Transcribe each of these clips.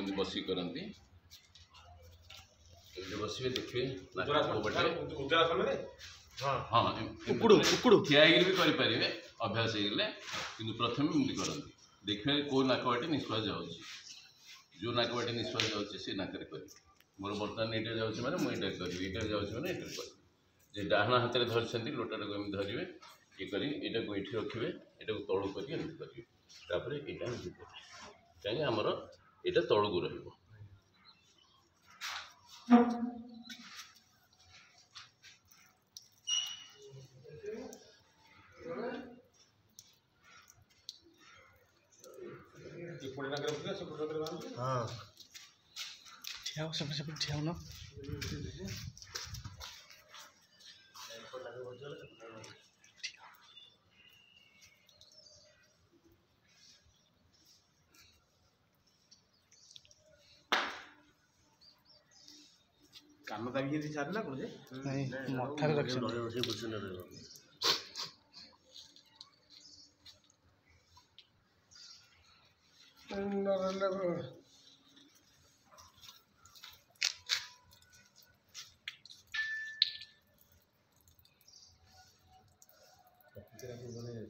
एमती बस करती बसवे देखिए हाँ ठिया भी करें अभ्यास होगले कि प्रथम एमती करती देखिए कौ नाकवाटी निश्वास जाऊँगी जो नाकवाटी निश्वास जाऊँगी से नाकरे कर मोर बर्तमान ये जाऊँगी मैंने मुझे करी ये जाऊँगी मैंने ये कर डाण हाथ में धरते लोटा को धरवे ये कर यहाँ को ये रखिए यहाँ को तलू करेंगे तापर यहाँ कहीं आमर यहाँ तलू रहा हाँ ठियाओ सब ठियाओ ना कान दाबी के छाड़ ना कुछ नहीं मठारे रख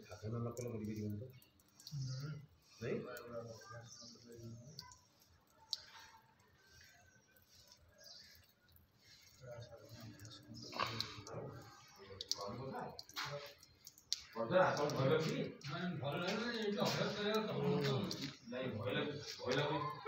साधन नकल नहीं भय